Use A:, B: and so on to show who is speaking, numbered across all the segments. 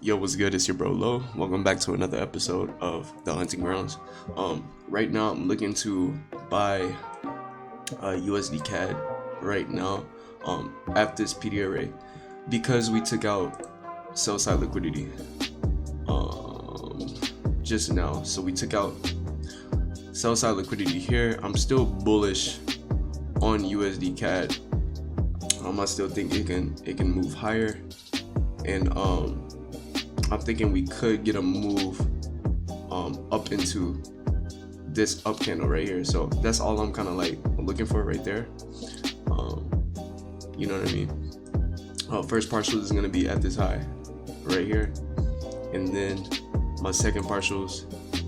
A: Yo, what's good? It's your bro Lo. Welcome back to another episode of The Hunting Grounds. Right now I'm looking to buy USD CAD right now at this PD array because we took out sell side liquidity just now. So we took out sell side liquidity here. I'm still bullish on USD CAD. I still think it can move higher, and I'm thinking we could get a move up into this up candle right here. So that's all I'm kind of like looking for right there. You know what I mean? First partial is gonna be at this high right here, and then my second partials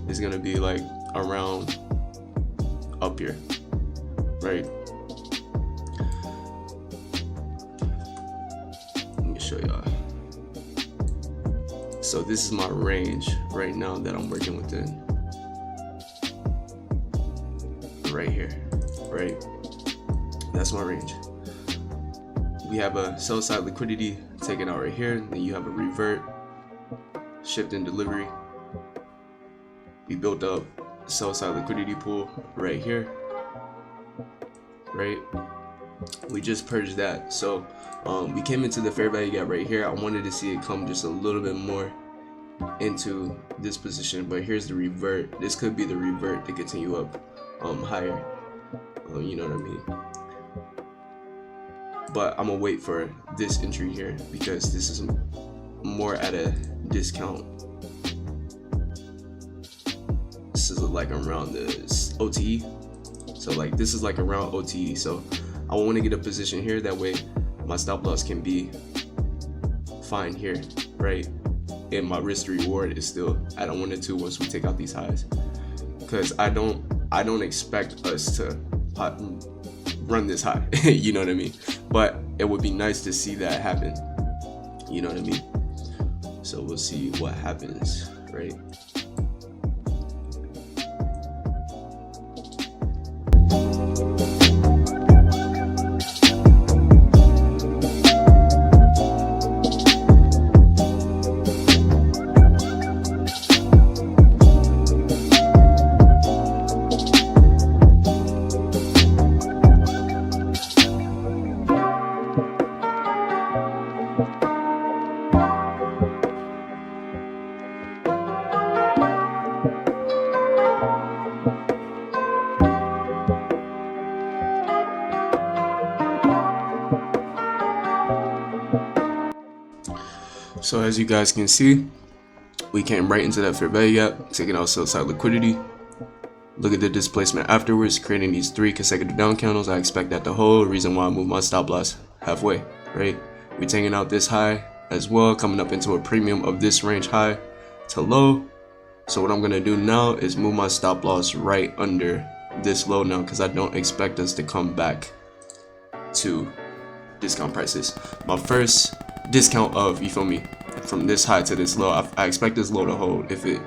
A: is gonna be like around up here, right? Let me show y'all. So this is my range right now that I'm working within. Right here, right? That's my range. We have a sell side liquidity taken out right here. Then you have a revert, shift in delivery. We built up sell side liquidity pool right here, right? We just purged that. So we came into the fair value gap right here. I wanted to see it come just a little bit more into this position, but here's the revert. This could be the revert to continue up higher. You know what I mean? But I'm gonna wait for this entry here because this is more at a discount. This is like around the OTE. So like this is like around OTE. So I want to get a position here, that way my stop loss can be fine here, right? And my risk to reward is still at a 1 to 2 once we take out these highs, because I don't expect us to run this high. You know what I mean? But it would be nice to see that happen. You know what I mean? So we'll see what happens, right? So as you guys can see, we came right into that fair value gap, taking out sell side liquidity. Look at the displacement afterwards, creating these 3 consecutive down candles. I expect that to hold. Reason why I moved my stop loss halfway, right? We taking out this high as well, coming up into a premium of this range high to low. So what I'm gonna do now is move my stop loss right under this low now, because I don't expect us to come back to discount prices. My first discount of, you feel me, from this high to this low, I expect this low to hold. If it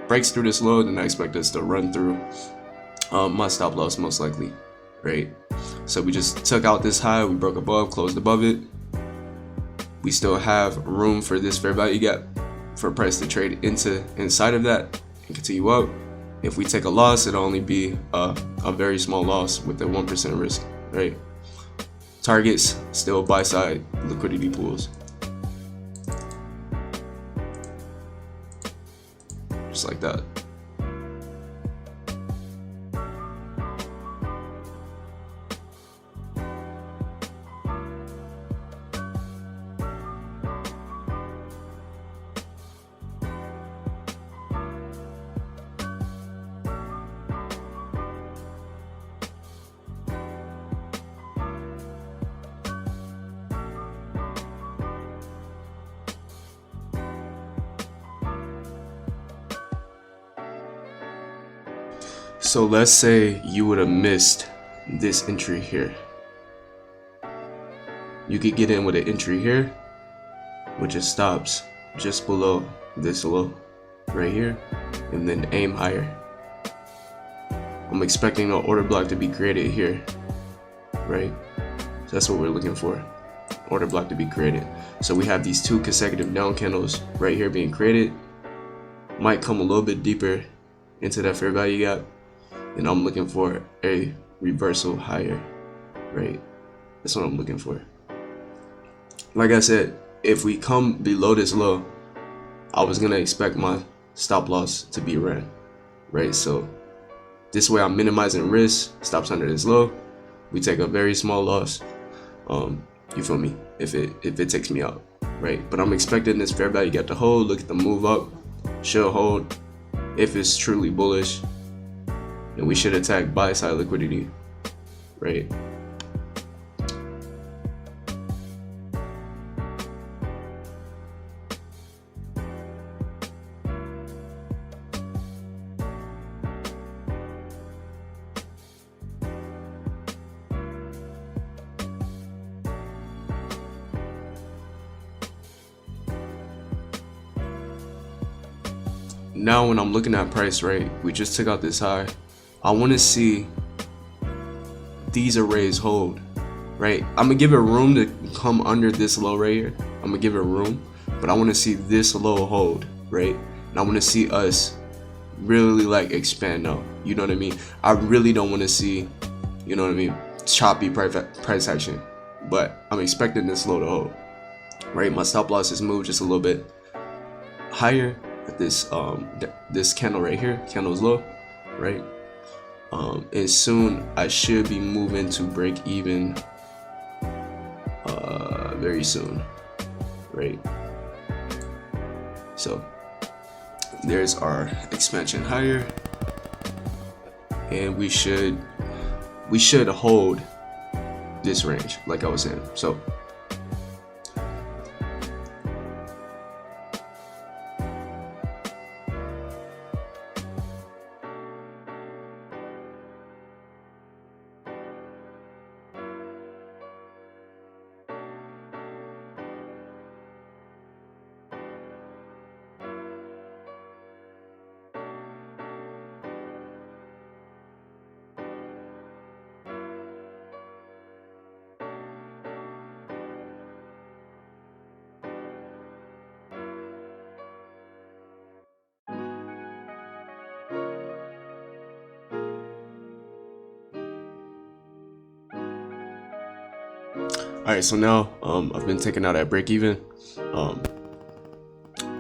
A: breaks through this low, then I expect us to run through my stop loss most likely, right? So we just took out this high, we broke above, closed above it. We still have room for this fair value gap for price to trade inside of that and continue up. If we take a loss, it'll only be a very small loss with a 1% risk, right? Targets still buy side liquidity pools, just like that. So let's say you would have missed this entry here. You could get in with an entry here, which is stops just below this low right here, and then aim higher. I'm expecting an order block to be created here, right? So that's what we're looking for. order block to be created. So we have these 2 consecutive down candles right here being created. Might come a little bit deeper into that fair value gap, and I'm looking for a reversal higher, right? That's what I'm looking for. Like I said, if we come below this low, I was gonna expect my stop loss to be ran, right? So this way I'm minimizing risk. Stops under this low, we take a very small loss. You feel me? If it takes me out, right? But I'm expecting this fair value gap to hold. Look at the move up, should hold if it's truly bullish, and we should attack buy side liquidity, right? Now when I'm looking at price, right, we just took out this high. I want to see these arrays hold, right? I'm gonna give it room to come under this low right here. I'm gonna give it room, but I want to see this low hold, right? And I want to see us really like expand now. You know what I mean? I really don't want to see, you know what I mean, choppy price action, but I'm expecting this low to hold, right? My stop loss is moved just a little bit higher at this this candle right here. Candle's low, right? And soon I should be moving to break even very soon, right? So there's our expansion higher, and we should hold this range like I was saying. So alright, so now I've been taken out at break even.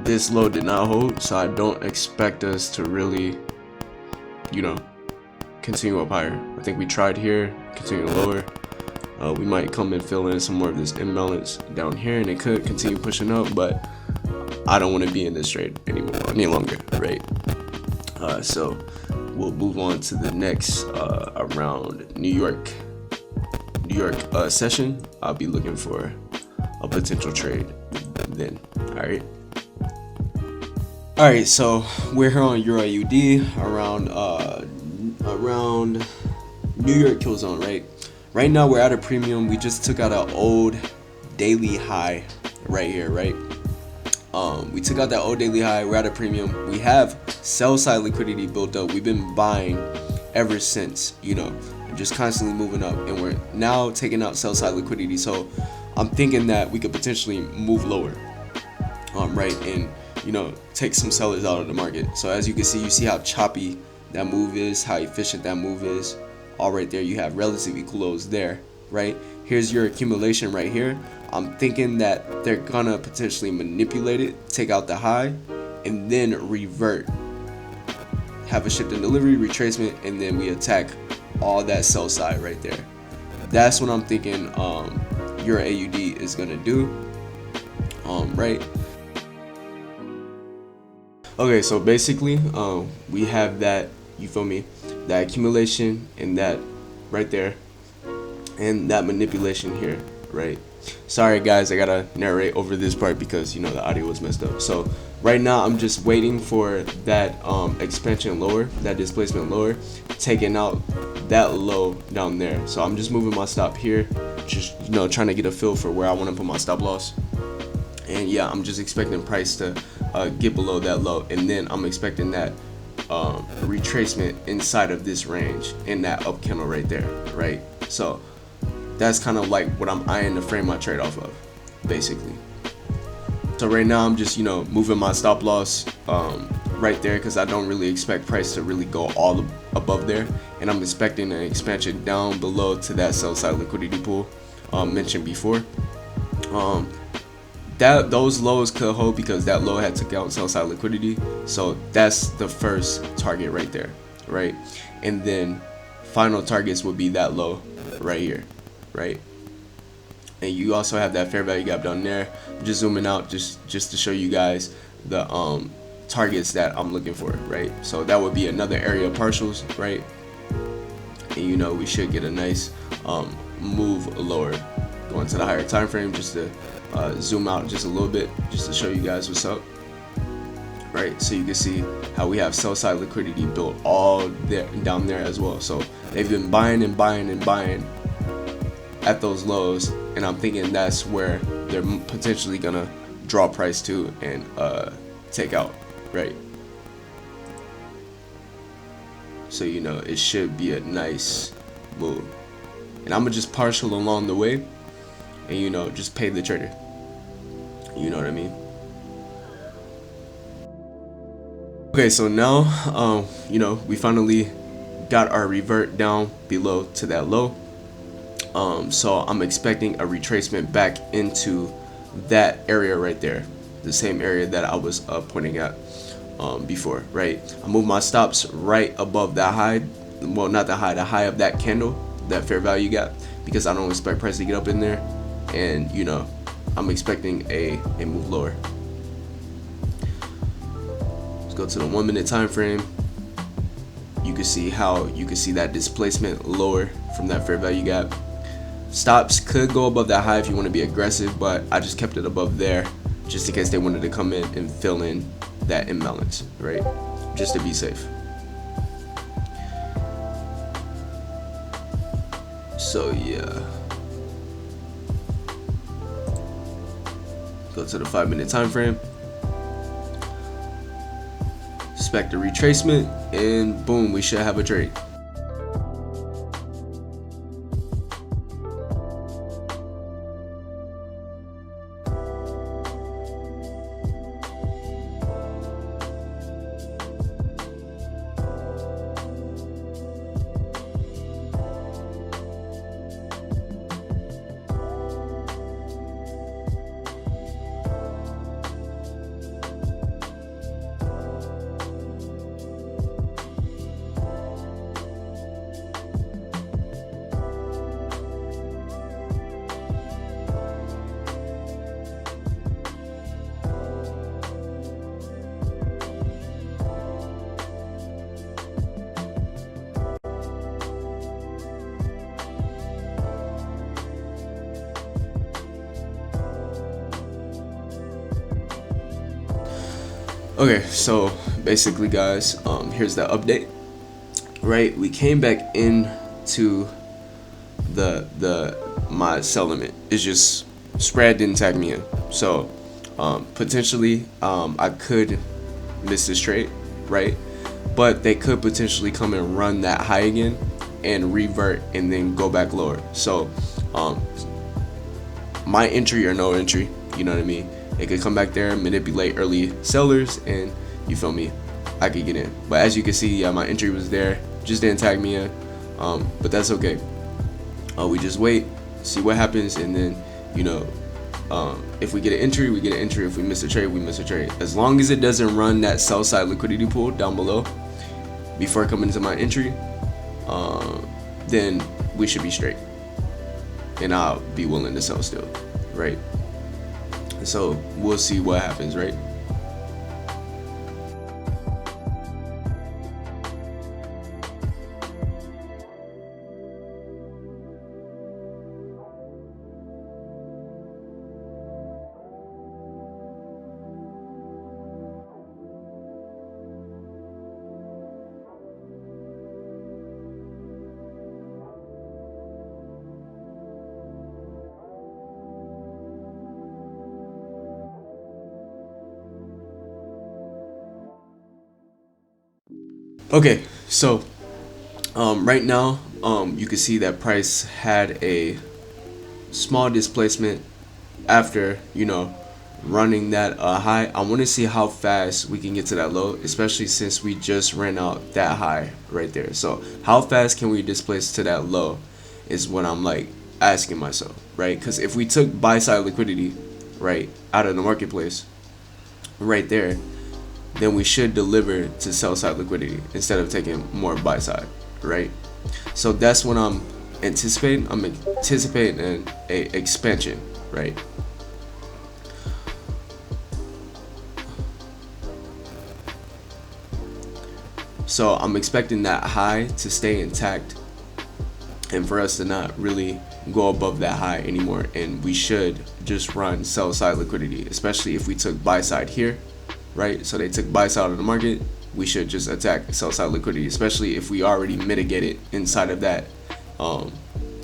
A: This low did not hold, so I don't expect us to really, you know, continue up higher. I think we tried here, continue lower. We might come and fill in some more of this imbalance down here, and it could continue pushing up, but I don't want to be in this trade any longer, right? So we'll move on to the next around New York session. I'll be looking for a potential trade then. All right, so we're here on Euro AUD around New York kill zone, right now we're at a premium. We just took out an old daily high right here, right? We took out that old daily high. We're at a premium. We have sell side liquidity built up. We've been buying ever since, you know, just constantly moving up, and we're now taking out sell side liquidity. So I'm thinking that we could potentially move lower, right, and you know, take some sellers out of the market. So as you can see, you see how choppy that move is, how efficient that move is. All right there, you have relative equal lows there, right? Here's your accumulation right here. I'm thinking that they're gonna potentially manipulate it, take out the high, and then revert, have a shift in delivery, retracement, and then we attack all that sell side right there. That's what I'm thinking your AUD is gonna do, right? Okay, so basically we have that, you feel me, that accumulation and that right there, and that manipulation here, right? Sorry guys, I gotta narrate over this part because, you know, the audio was messed up. So right now I'm just waiting for that expansion lower, that displacement lower, taking out that low down there. So I'm just moving my stop here, just, you know, trying to get a feel for where I want to put my stop loss. And yeah, I'm just expecting price to get below that low, and then I'm expecting that retracement inside of this range in that up candle right there, right? So that's kind of like what I'm eyeing to frame my trade off of, basically. So right now I'm just, you know, moving my stop loss right there, because I don't really expect price to really go all above there, and I'm expecting an expansion down below to that sell side liquidity pool mentioned before. That those lows could hold because that low had took out sell side liquidity, so that's the first target right there, right? And then final targets would be that low right here, right? And you also have that fair value gap down there. I'm just zooming out just to show you guys the targets that I'm looking for, right? So that would be another area of partials, right? And you know, we should get a nice move lower going to the higher time frame, just to zoom out just a little bit just to show you guys what's up, right? So you can see how we have sell side liquidity built all there down there as well. So they've been buying and buying and buying at those lows, and I'm thinking that's where they're potentially gonna draw price to and take out, right? So you know, it should be a nice move, and I'm gonna just partial along the way, and you know, just pay the trader, you know what I mean? Okay, so now you know, we finally got our revert down below to that low. So I'm expecting a retracement back into that area right there, the same area that I was pointing at before, right? I move my stops right above that high, well, not the high of that candle, that fair value gap, because I don't expect price to get up in there, and you know, I'm expecting a move lower. Let's go to the 1 minute time frame. You can see how that displacement lower from that fair value gap. Stops could go above that high if you want to be aggressive, but I just kept it above there just in case they wanted to come in and fill in that imbalance, right? Just to be safe. So yeah, go to the 5 minute time frame. Expect a retracement, and boom, we should have a trade. Okay, so basically guys, here's the update, right? We came back into my sell limit. It's just spread didn't tag me in, so potentially I could miss this trade, right? But they could potentially come and run that high again and revert and then go back lower. So my entry or no entry, you know what I mean? It could come back there, manipulate early sellers, and you feel me, I could get in. But as you can see, yeah, my entry was there, just didn't tag me in, but that's okay. We just wait, see what happens, and then, you know, if we get an entry, we get an entry. If we miss a trade, we miss a trade. As long as it doesn't run that sell side liquidity pool down below before coming into my entry, then we should be straight, and I'll be willing to sell still, right? So we'll see what happens, right? Okay, so right now you can see that price had a small displacement after, you know, running that high. I want to see how fast we can get to that low, especially since we just ran out that high right there. So how fast can we displace to that low is what I'm like asking myself, right? Because if we took buy side liquidity right out of the marketplace right there, then we should deliver to sell side liquidity instead of taking more buy side, right? So that's what I'm anticipating. I'm anticipating an expansion, right? So I'm expecting that high to stay intact and for us to not really go above that high anymore, and we should just run sell side liquidity, especially if we took buy side here, right? So they took buy side of the market, we should just attack sell side liquidity, especially if we already mitigated inside of that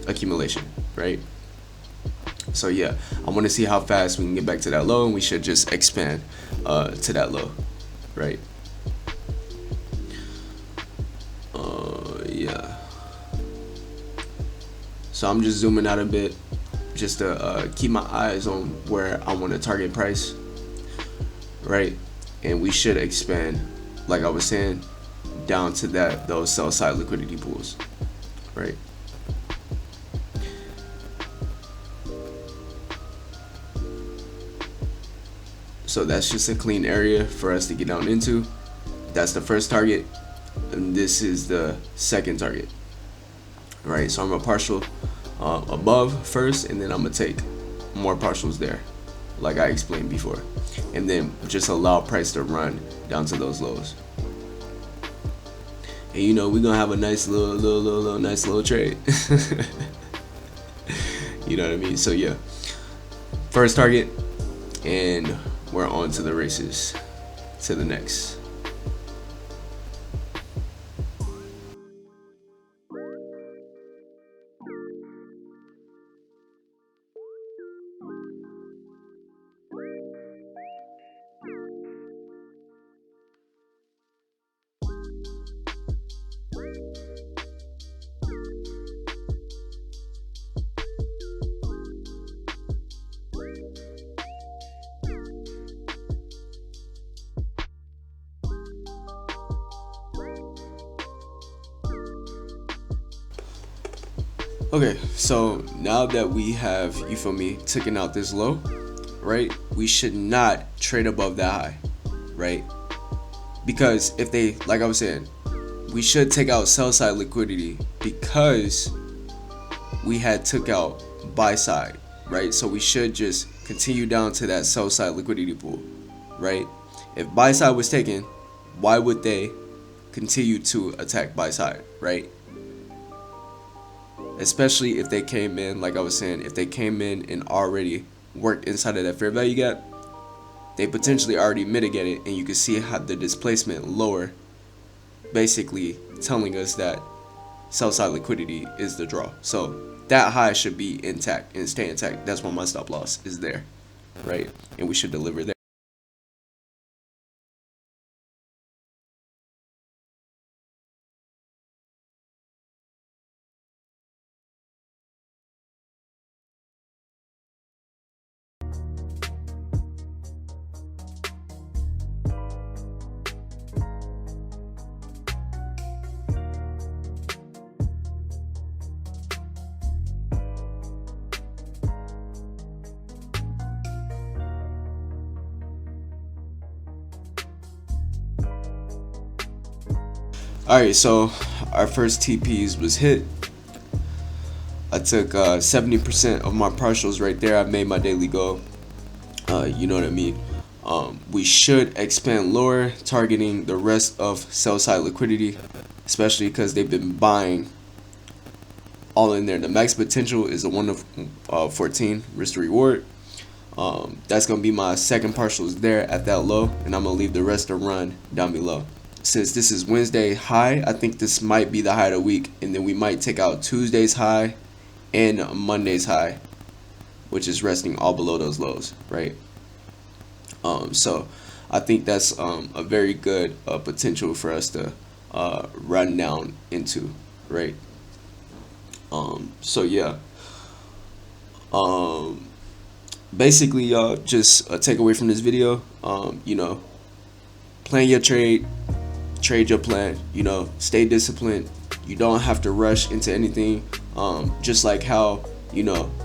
A: accumulation, right? So yeah, I want to see how fast we can get back to that low, and we should just expand to that low, right? Yeah. So I'm just zooming out a bit just to keep my eyes on where I want to target price, right? And we should expand, like I was saying, down to those sell side liquidity pools, right? So that's just a clean area for us to get down into. That's the first target, and this is the second target, right? So I'm gonna partial above first, and then I'm gonna take more partials there, like I explained before, and then just allow price to run down to those lows. And you know, we're gonna have a nice little trade. You know what I mean? So yeah, first target, and we're on to the races to the next. Okay, so now that we have, you feel me, taken out this low, right? We should not trade above that high, right? Because if they, like I was saying, we should take out sell side liquidity because we had took out buy side, right? So we should just continue down to that sell side liquidity pool, right? If buy side was taken, why would they continue to attack buy side, right? Especially if they came in, like I was saying, if they came in and already worked inside of that fair value gap, they potentially already mitigated, and you can see how the displacement lower, basically telling us that sell side liquidity is the draw. So that high should be intact and stay intact. That's why my stop loss is there, right? And we should deliver there. Alright, so our first TPs was hit. I took 70% of my partials right there. I made my daily goal. You know what I mean? We should expand lower, targeting the rest of sell side liquidity, especially because they've been buying all in there. The max potential is a 1 of 14 risk to reward. That's gonna be my second partials there at that low, and I'm gonna leave the rest to run down below. Since this is Wednesday high, I think this might be the high of the week, and then we might take out Tuesday's high and Monday's high, which is resting all below those lows, right? So I think that's a very good potential for us to run down into, right? So yeah, Basically, y'all, just a takeaway from this video. Plan your trade, trade your plan. Stay disciplined. You don't have to rush into anything. Just like how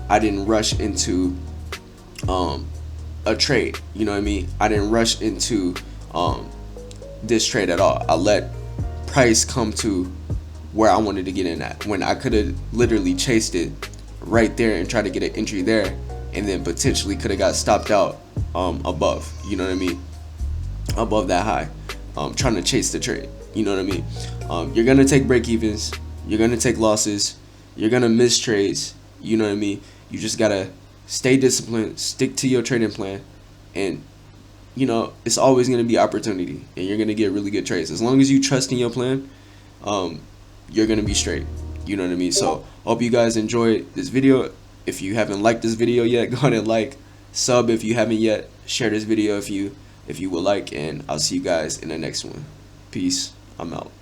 A: I didn't rush into a trade. You know what I mean? I didn't rush into this trade at all. I let price come to where I wanted to get in at, when I could have literally chased it right there and tried to get an entry there, and then potentially could have got stopped out above. You know what I mean? Above that high, trying to chase the trade. You know what I mean? You're gonna take break evens. You're gonna take losses. You're gonna miss trades. You know what I mean? You just gotta stay disciplined, stick to your trading plan, and it's always gonna be opportunity, and you're gonna get really good trades as long as you trust in your plan. You're gonna be straight. You know what I mean? So hope you guys enjoyed this video. If you haven't liked this video yet, go ahead and like, sub if you haven't yet, share this video if you would like, and I'll see you guys in the next one. Peace. I'm out.